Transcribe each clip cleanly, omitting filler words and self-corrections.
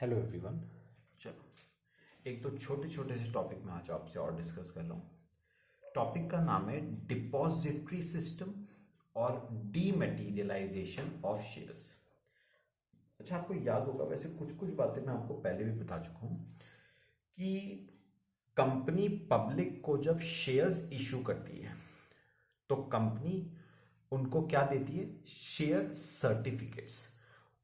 Hello everyone. चलो एक तो छोटे छोटे से टॉपिक में आज आपसे और डिस्कस कर रहा हूँ। टॉपिक का नाम है डिपॉजिटरी सिस्टम और डीमैटेरियलाइजेशन ऑफ शेयर्स। अच्छा, आपको याद होगा, वैसे कुछ कुछ बातें मैं आपको पहले भी बता चुका हूँ कि कंपनी पब्लिक को जब शेयर्स इशू करती है तो कंपनी उनको क्या देती है? Share certificates.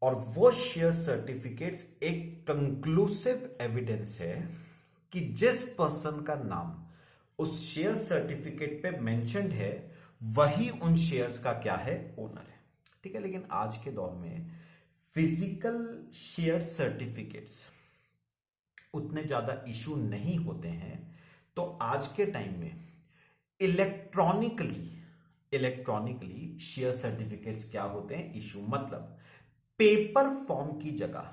और वो शेयर सर्टिफिकेट्स एक कंक्लूसिव एविडेंस है कि जिस पर्सन का नाम उस शेयर सर्टिफिकेट पे मेंशन्ड है वही उन शेयर्स का क्या है? ओनर है। ठीक है, लेकिन आज के दौर में फिजिकल शेयर सर्टिफिकेट्स उतने ज्यादा इशू नहीं होते हैं, तो आज के टाइम में इलेक्ट्रॉनिकली शेयर सर्टिफिकेट्स क्या होते हैं? इशू। मतलब पेपर फॉर्म की जगह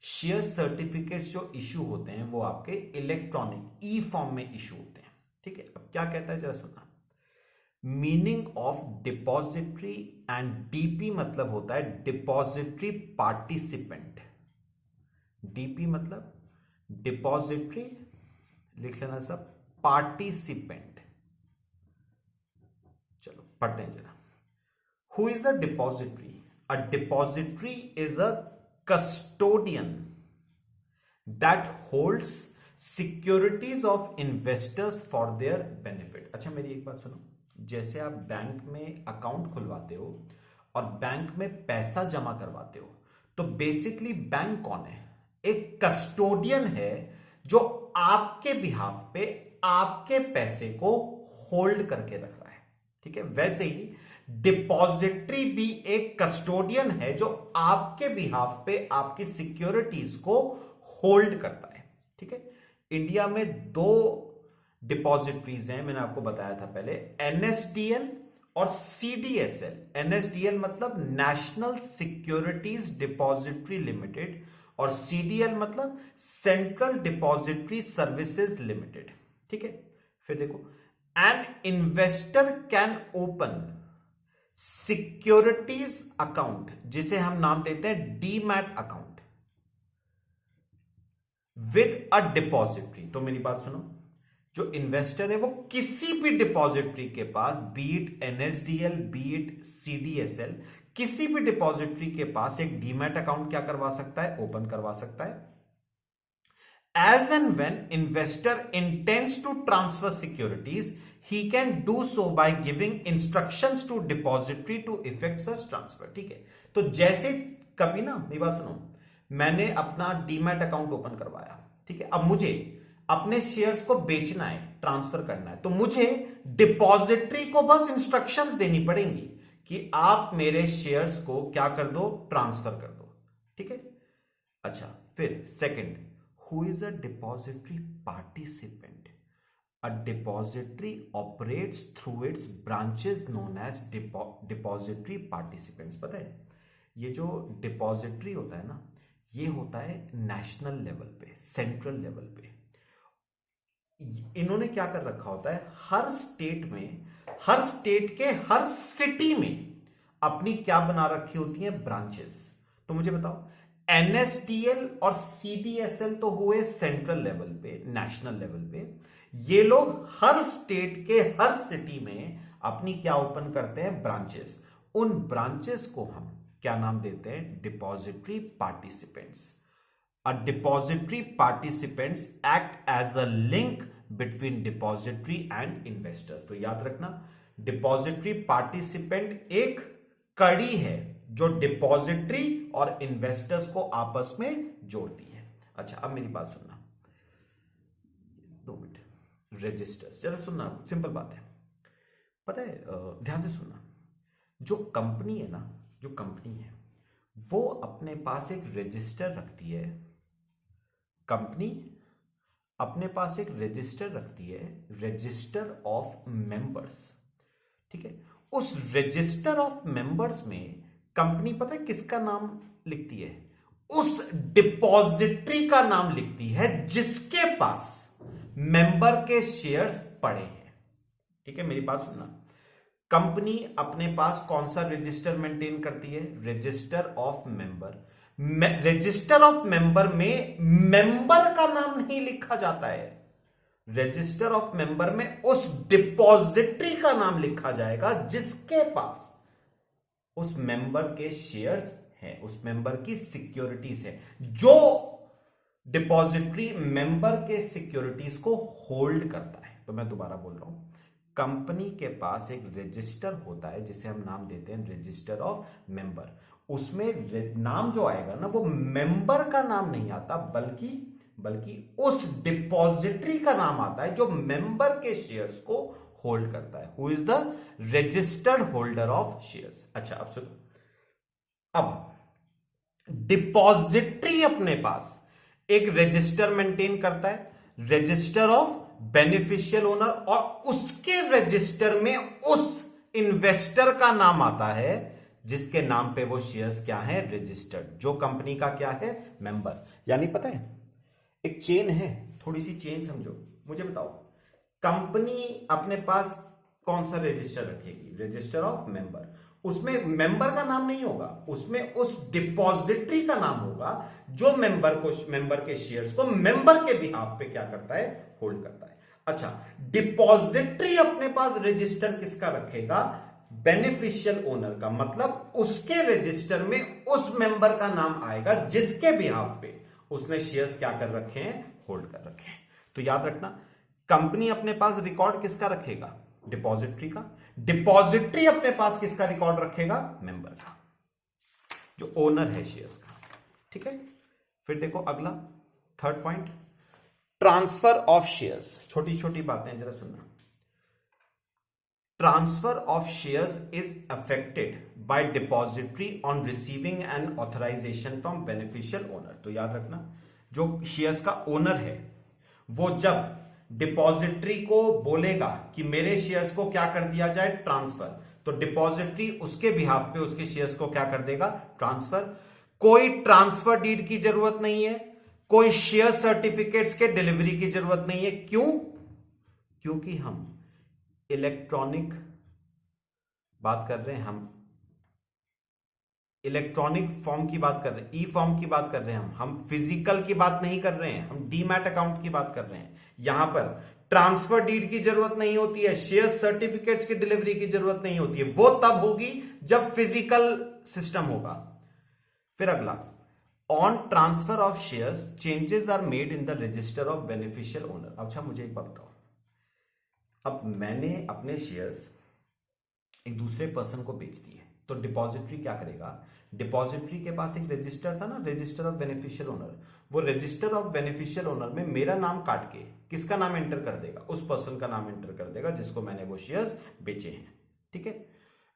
शेयर सर्टिफिकेट्स जो इशू होते हैं वो आपके इलेक्ट्रॉनिक ई फॉर्म में इशू होते हैं। ठीक है, अब क्या कहता है जरा सुनना। Meaning of depository and DP मतलब होता है डिपॉजिटरी पार्टिसिपेंट। डीपी मतलब डिपॉजिटरी, लिख लेना सब, पार्टिसिपेंट। चलो पढ़ते हैं जरा। Who is a depository? A depository is a custodian that holds securities of investors for their benefit. अच्छा, मेरी एक बात सुनो। जैसे आप बैंक में अकाउंट खुलवाते हो और बैंक में पैसा जमा करवाते हो, तो बेसिकली बैंक कौन है? एक कस्टोडियन है जो आपके बिहाफ पे आपके पैसे को होल्ड करके रख रहा है। ठीक है, वैसे ही डिपॉजिटरी भी एक कस्टोडियन है जो आपके बिहाफ पे आपकी सिक्योरिटीज को होल्ड करता है। ठीक है, इंडिया में दो डिपॉजिटरीज हैं, मैंने आपको बताया था पहले, एनएसडीएल और सीडीएसएल। एनएसडीएल मतलब नेशनल सिक्योरिटीज डिपॉजिटरी लिमिटेड और सीडीएल मतलब सेंट्रल डिपॉजिटरी सर्विसेज लिमिटेड। ठीक है, फिर देखो, an investor can open securities account, जिसे हम नाम देते हैं demat account, with a depository. तो मेरी बात सुनो, जो इन्वेस्टर है वो किसी भी डिपॉजिटरी के पास, बीट एनएसडीएल बीट सीडीएसएल, किसी भी डिपॉजिटरी के पास एक डीमैट अकाउंट क्या करवा सकता है? ओपन करवा सकता है। As and when investor intends to transfer securities, he can do so by giving instructions to depository to effect such transfer. ठीक है, तो जैसे कभी ना, मेरी बात सुनो, मैंने अपना डीमैट अकाउंट ओपन करवाया, ठीक है, अब मुझे अपने शेयर्स को बेचना है, ट्रांसफर करना है, तो मुझे डिपॉजिटरी को बस इंस्ट्रक्शंस देनी पड़ेंगी कि आप मेरे शेयर्स को क्या कर दो? ट्रांसफर कर दो। ठीक है, अच्छा, फिर second, who is a depository participant? A depository operates through its branches known as depository participants. पता है, ये जो डिपॉजिटरी होता है ना, ये होता है नेशनल लेवल पे, सेंट्रल लेवल पे। इन्होंने क्या कर रखा होता है? हर स्टेट में, हर स्टेट के हर सिटी में अपनी क्या बना रखी होती है? ब्रांचेस। तो मुझे बताओ, एनएसडीएल और सीडीएसएल तो हुए सेंट्रल लेवल पे, नेशनल लेवल पे। ये लोग हर स्टेट के हर सिटी में अपनी क्या ओपन करते हैं? ब्रांचेस। उन ब्रांचेस को हम क्या नाम देते हैं? Depository participants. A depository participants act as a link between depository and investors. तो याद रखना, डिपॉजिटरी पार्टिसिपेंट एक कड़ी है जो डिपॉजिटरी और इन्वेस्टर्स को आपस में जोड़ती है। अच्छा, अब मेरी बात सुनना, 2 मिनट। रजिस्टर्स जरा सुनना, सिंपल बात है, पता है, ध्यान से सुनना। जो कंपनी है ना, जो कंपनी है वो अपने पास एक रजिस्टर रखती है। कंपनी अपने पास एक रजिस्टर रखती है, रजिस्टर ऑफ मेंबर्स। ठीक है, उस रजिस्टर ऑफ मेंबर्स में कंपनी पता है किसका नाम लिखती है? उस डिपॉजिटरी का नाम लिखती है जिसके पास मेंबर के शेयर्स पड़े हैं। ठीक है, मेरी बात सुनना, कंपनी अपने पास कौन सा रजिस्टर मेंटेन करती है? Register of member. Register of member में मेंबर का नाम नहीं लिखा जाता है, रजिस्टर ऑफ मेंबर में उस डिपॉजिटरी का नाम लिखा जाएगा जिसके पास उस मेंबर के शेयर्स हैं, उस मेंबर की सिक्योरिटीज है, जो डिपॉजिटरी मेंबर के सिक्योरिटीज को होल्ड करता है। तो मैं दोबारा बोल रहा हूं, कंपनी के पास एक रजिस्टर होता है जिसे हम नाम देते हैं रजिस्टर ऑफ मेंबर। उसमें नाम जो आएगा ना, वो मेंबर का नाम नहीं आता, बल्कि उस डिपॉजिटरी का नाम आता है जो मेंबर के शेयर्स को होल्ड करता है। Who is the registered holder of shares. अच्छा, अब सुनो, अब डिपॉजिटरी अपने पास एक रजिस्टर मेंटेन करता है, रजिस्टर ऑफ बेनिफिशियल ओनर, और उसके रजिस्टर में उस इन्वेस्टर का नाम आता है जिसके नाम पे वो शेयर्स क्या है, रजिस्टर्ड, जो कंपनी का क्या है, मेंबर। यानी पता है, एक चेन है, थोड़ी सी चेन समझो। मुझे बताओ, कंपनी अपने पास कौन सा रजिस्टर रखेगी, रजिस्टर ऑफ मेंबर। उसमें मेंबर का नाम नहीं होगा, उसमें उस डिपॉजिटरी का नाम होगा जो मेंबर के शेयर्स को मेंबर के बिहाफ पे क्या करता है, होल्ड करता है। अच्छा, डिपॉजिटरी अपने पास रजिस्टर किसका रखेगा, बेनिफिशियल ओनर का, मतलब उसके रजिस्टर में उस मेंबर का नाम आएगा जिसके बिहाफ पे उसने शेयर्स क्या कर रखे हैं, होल्ड कर रखे हैं। तो याद रखना, कंपनी अपने पास रिकॉर्ड किसका रखेगा, डिपॉजिटरी का, डिपॉजिटरी अपने पास किसका रिकॉर्ड रखेगा, मेंबर का, जो ओनर है शेयर्स का। ठीक है, फिर देखो अगला third point, transfer of shares. छोटी छोटी बातें जरा सुनना। Transfer of shares is affected by depository on receiving an authorisation from beneficial owner. तो याद रखना, जो शेयर्स का ओनर है वो जब डिपॉजिटरी को बोलेगा कि मेरे शेयर्स को क्या कर दिया जाए, ट्रांसफर, तो डिपॉजिटरी उसके बिहाफ पे उसके शेयर्स को क्या कर देगा, ट्रांसफर। कोई ट्रांसफर डीड की जरूरत नहीं है, कोई शेयर सर्टिफिकेट्स के डिलीवरी की जरूरत नहीं है। क्यों? क्योंकि हम इलेक्ट्रॉनिक बात कर रहे हैं, हम इलेक्ट्रॉनिक फॉर्म की बात कर रहे हैं, ई फॉर्म की बात कर रहे हैं, हम फिजिकल की बात नहीं कर रहे हैं, हम डीमैट अकाउंट की बात कर रहे हैं। यहां पर ट्रांसफर डीड की जरूरत नहीं होती है, शेयर सर्टिफिकेट्स की डिलीवरी की जरूरत नहीं होती है, वो तब होगी जब फिजिकल सिस्टम होगा। फिर अगला, on transfer of shares changes are made in the register of beneficial owner. अच्छा, मुझे एक बात बताओ, अब मैंने अपने शेयर्स एक दूसरे पर्सन को बेच दिए, तो डिपॉजिटरी क्या करेगा, डिपॉजिटरी के पास एक रजिस्टर था ना, रजिस्टर ऑफ बेनिफिशियल ओनर, वो रजिस्टर ऑफ बेनिफिशियल ओनर में मेरा नाम काट के किसका नाम एंटर कर देगा, उस पर्सन का नाम एंटर कर देगा जिसको मैंने वो शेयर्स बेचे हैं। ठीक है,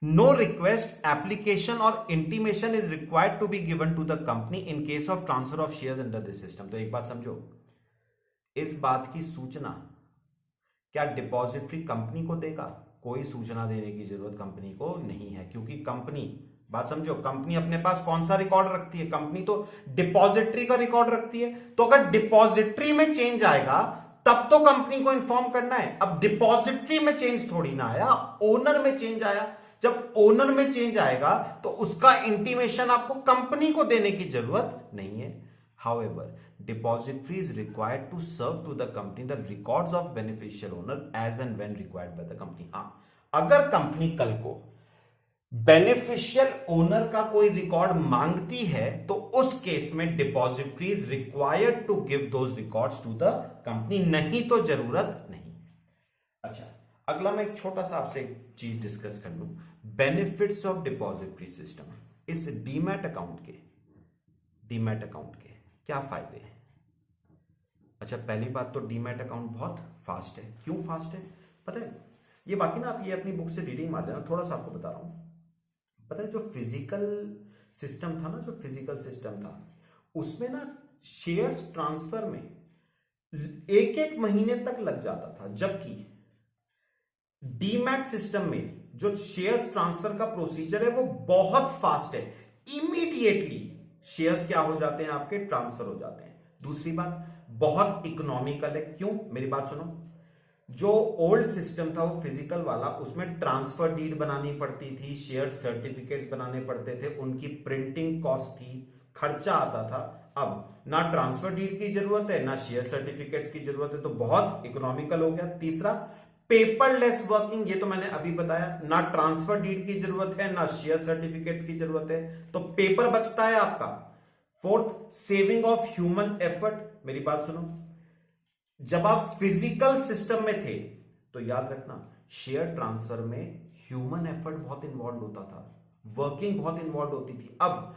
नो रिक्वेस्ट, एप्लीकेशन और intimation is required to be given to the company in case of transfer of shares under this system. तो एक बात समझो, इस बात की सूचना क्या डिपॉजिटरी कंपनी को देगा? कोई सूचना देने की जरूरत कंपनी को नहीं है, क्योंकि कंपनी, बात समझो, कंपनी अपने पास कौन सा रिकॉर्ड रखती है, कंपनी तो डिपॉजिटरी का रिकॉर्ड रखती है। तो अगर डिपॉजिटरी में चेंज आएगा तब तो कंपनी को इन्फॉर्म करना है। अब डिपॉजिटरी में चेंज थोड़ी ना आया, ओनर में चेंज आया। जब ओनर में चेंज आएगा तो उसका इंटीमेशन आपको कंपनी को देने की जरूरत नहीं है। However, depository is required to serve to the company the records of beneficial owner as and when required by the company. हाँ, अगर कंपनी कल को बेनिफिशियल ओनर का कोई रिकॉर्ड मांगती है तो उस केस में depository is required to give those records to the company, नहीं तो जरूरत नहीं। अच्छा, अगला मैं एक छोटा सा आपसे एक चीज डिस्कस कर लूं, बेनिफिट्स ऑफ डिपॉजिटरी सिस्टम। इस डीमैट अकाउंट के क्या फायदे हैं? अच्छा, पहली बात तो डीमैट अकाउंट बहुत फास्ट है। क्यों फास्ट है पता है? ये बाकी ना आप ये अपनी बुक से रीडिंग मार लेना, थोड़ा सा आपको बता रहा हूं। पता है, जो फिजिकल सिस्टम था उसमें ना शेयर्स ट्रांसफर में एक एक महीने तक लग जाता था, जबकि डीमैट सिस्टम में जो शेयर्स ट्रांसफर का प्रोसीजर है वो बहुत फास्ट है। इमीडिएटली शेयर्स क्या हो जाते हैं, आपके ट्रांसफर हो जाते हैं। दूसरी बात, बहुत इकोनॉमिकल है। क्यों? मेरी बात सुनो, जो ओल्ड सिस्टम था वो फिजिकल वाला, उसमें ट्रांसफर डीड बनानी पड़ती थी, शेयर सर्टिफिकेट्स बनाने पड़ते थे, उनकी प्रिंटिंग कॉस्ट थी, खर्चा आता था, अब ना ट्रांसफर डीड की जरूरत है ना शेयर सर्टिफिकेट्स की जरूरत है, तो बहुत इकोनॉमिकल हो गया। तीसरा, पेपरलेस वर्किंग, ये तो मैंने अभी बताया, ना ट्रांसफर डीड की जरूरत है ना शेयर सर्टिफिकेट्स की जरूरत है, तो पेपर बचता है आपका। Fourth, saving of human effort. मेरी बात सुनो, जब आप फिजिकल सिस्टम में थे तो याद रखना शेयर ट्रांसफर में ह्यूमन एफर्ट बहुत इन्वॉल्व होता था, वर्किंग बहुत इन्वॉल्व होती थी। अब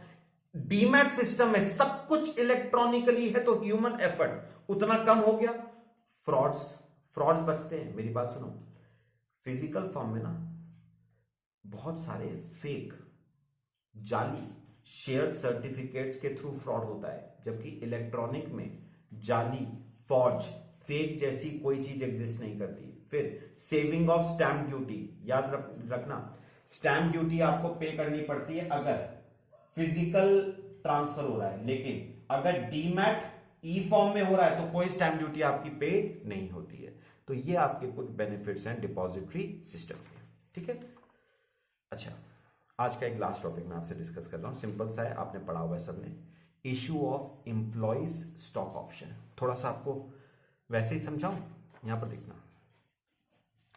डीमैट सिस्टम में सब कुछ इलेक्ट्रॉनिकली है तो ह्यूमन एफर्ट उतना कम हो गया, फ्रॉड्स बचते हैं। मेरी बात सुनो, फिजिकल फॉर्म में ना बहुत सारे फेक जाली शेयर सर्टिफिकेट्स के थ्रू फ्रॉड होता है, जबकि इलेक्ट्रॉनिक में जाली, फॉर्ज, फेक जैसी कोई चीज एग्जिस्ट नहीं करती। फिर सेविंग ऑफ स्टैंप ड्यूटी, याद रखना स्टैंप ड्यूटी आपको पे करनी पड़ती है अगर फिजिकल ट्रांसफर हो रहा है, लेकिन अगर डीमैट ई फॉर्म में हो रहा है तो कोई स्टैंप ड्यूटी आपकी पे नहीं होती है। तो ये आपके कुछ बेनिफिट्स हैं डिपॉजिटरी सिस्टम के, ठीक है। अच्छा, आज का एक लास्ट टॉपिक मैं आपसे डिस्कस कर रहा हूं, सिंपल सा है, आपने पढ़ा हुआ है सबने, issue of employees stock option. थोड़ा सा आपको वैसे ही समझाऊं, यहां पर देखना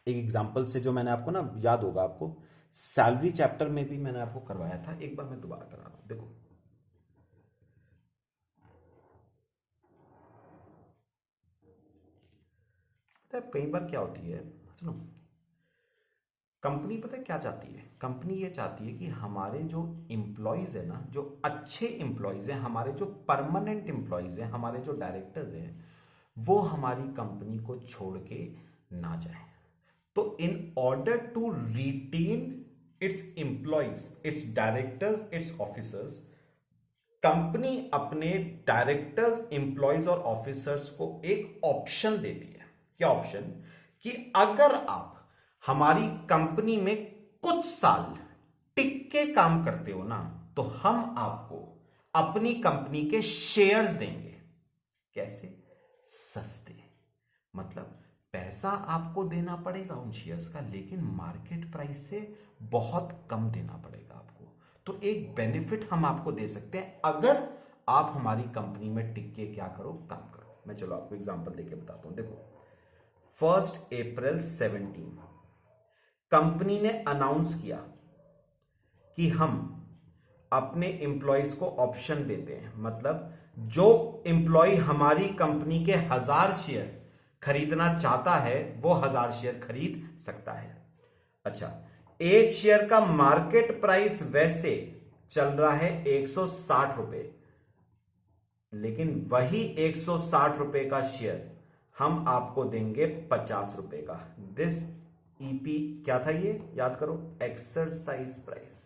एक एग्जांपल से, जो मैंने आपको ना याद होगा, आपको सैलरी चैप्टर में भी मैंने आपको करवाया था, एक बार मैं दोबारा करा रहा हूं। देखो, तो कई बार क्या होती है, सुनो, कंपनी पता है क्या चाहती है, कंपनी ये चाहती है कि हमारे जो एम्प्लॉयज है ना, जो अच्छे एम्प्लॉयज हैं, हमारे जो परमानेंट एम्प्लॉयज हैं, हमारे जो डायरेक्टर्स हैं, वो हमारी कंपनी को छोड़ के ना जाए। तो in order to retain its employees, its directors, its officers, company अपने डायरेक्टर्स, एम्प्लॉयज और ऑफिसर्स को एक ऑप्शन देती है। क्या ऑप्शन? कि अगर आप हमारी कंपनी में कुछ साल टिक के काम करते हो ना, तो हम आपको अपनी कंपनी के शेयर्स देंगे। कैसे? सस्ते, मतलब पैसा आपको देना पड़ेगा उन शेयर्स का, लेकिन मार्केट प्राइस से बहुत कम देना पड़ेगा आपको। तो एक बेनिफिट हम आपको दे सकते हैं अगर आप हमारी कंपनी में टिक के क्या करो, काम करो। मैं चलो आपको एग्जांपल देके बताता हूं। देखो, 1 अप्रैल 17 कंपनी ने अनाउंस किया कि हम अपने एम्प्लॉयज को ऑप्शन देते हैं, मतलब जो एम्प्लॉय हमारी कंपनी के 1000 शेयर खरीदना चाहता है वो 1000 शेयर खरीद सकता है। अच्छा, एक शेयर का मार्केट प्राइस वैसे चल रहा है 160 रुपए, लेकिन वही 160 रुपए का शेयर हम आपको देंगे 50 रुपए का। दिस ईपी क्या था, ये याद करो, एक्सरसाइज प्राइस।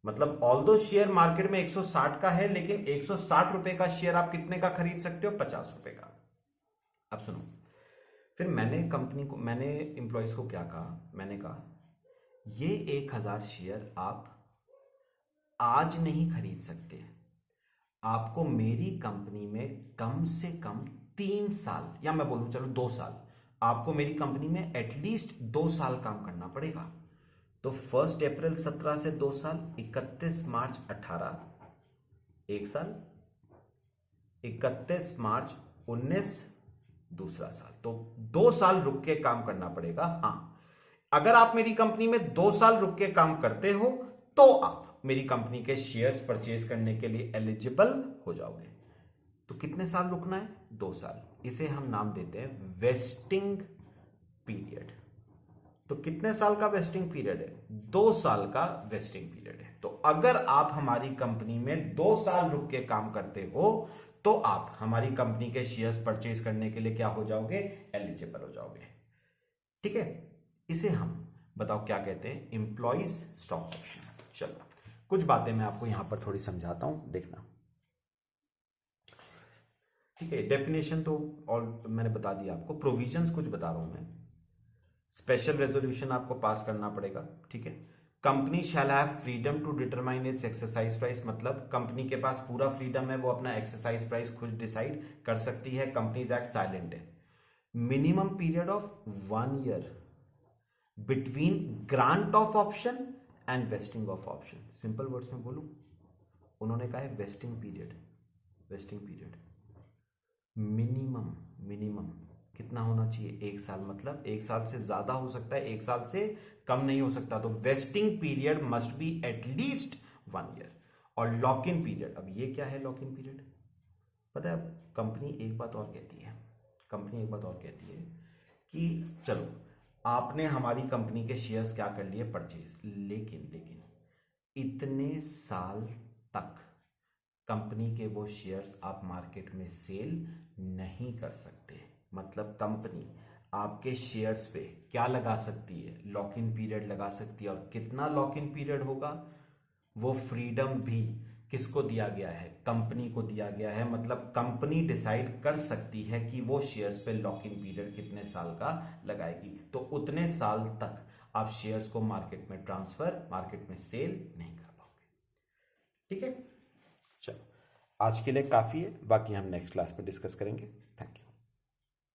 मतलब ऑल्दो शेयर मार्केट में 160 का है, लेकिन 160 रुपए का शेयर आप कितने का खरीद सकते हो? 50 रुपए का। अब सुनो, फिर मैंने कंपनी को, मैंने एम्प्लॉयज को क्या कहा, मैंने कहा ये 1000 शेयर आप आज नहीं खरीद सकते, आपको मेरी कंपनी में कम से कम 3 साल, या मैं बोलूं चलो 2 साल, आपको मेरी कंपनी में एटलीस्ट 2 साल काम करना पड़ेगा। तो 1 अप्रैल 17 से 2 साल, 31 मार्च 18 1 साल, 31 मार्च 19 दूसरा साल, तो 2 साल रुक के काम करना पड़ेगा। हां, अगर आप मेरी कंपनी में 2 साल रुक के काम करते हो तो आप मेरी कंपनी के शेयर्स परचेज करने के लिए एलिजिबल हो जाओगे। तो कितने साल रुकना है? 2 साल। इसे हम नाम देते हैं वेस्टिंग पीरियड। तो कितने साल का वेस्टिंग पीरियड है? 2 साल का वेस्टिंग पीरियड है। तो अगर आप हमारी कंपनी में 2 साल रुक के काम करते हो तो आप हमारी कंपनी के शेयर्स परचेज करने के लिए क्या हो जाओगे? एलिजिबल हो जाओगे। ठीक है, इसे हम बताओ क्या कहते हैं? Employees stock option. चलो कुछ बातें मैं आपको यहां पर थोड़ी समझाता हूं, देखना। ठीक है, डेफिनेशन तो ऑल मैंने बता दिया आपको, प्रोविजंस कुछ बता रहा हूं मैं। स्पेशल रेजोल्यूशन आपको पास करना पड़ेगा। ठीक है, company shall have freedom to determine its exercise price, मतलब कंपनी के पास पूरा फ्रीडम है, वो अपना एक्सरसाइज प्राइस खुद डिसाइड कर सकती है। कंपनीज एक्ट साइलेंट है। Minimum period of 1 year between grant of option and wasting of option. Simple words में बोलूं, उन्होंने कहा है वेस्टिंग पीरियड मिनिमम कितना होना चाहिए, 1 साल, मतलब 1 साल से ज्यादा हो सकता है, 1 साल से कम नहीं हो सकता। तो vesting period must be at least 1 year. और लॉक इन पीरियड, अब ये क्या है लॉक इन पीरियड, पता है कंपनी एक बात और कहती है कि चलो आपने हमारी कंपनी के शेयर्स क्या कर लिए, परचेज, लेकिन इतने साल तक कंपनी के वो शेयर्स आप मार्केट में सेल नहीं कर सकते। मतलब कंपनी आपके शेयर्स पे क्या लगा सकती है, लॉक इन पीरियड लगा सकती है। और कितना लॉक इन पीरियड होगा, वो फ्रीडम भी किसको दिया गया है, कंपनी को दिया गया है। मतलब कंपनी डिसाइड कर सकती है कि वो शेयर्स पे लॉक इन पीरियड कितने साल का लगाएगी। तो उतने साल तक आप शेयर्स को मार्केट में ट्रांसफर, मार्केट में सेल नहीं कर पाओगे। ठीक है, चलो आज के लिए काफी है, बाकी हम नेक्स्ट क्लास में डिस्कस करेंगे। Thank you.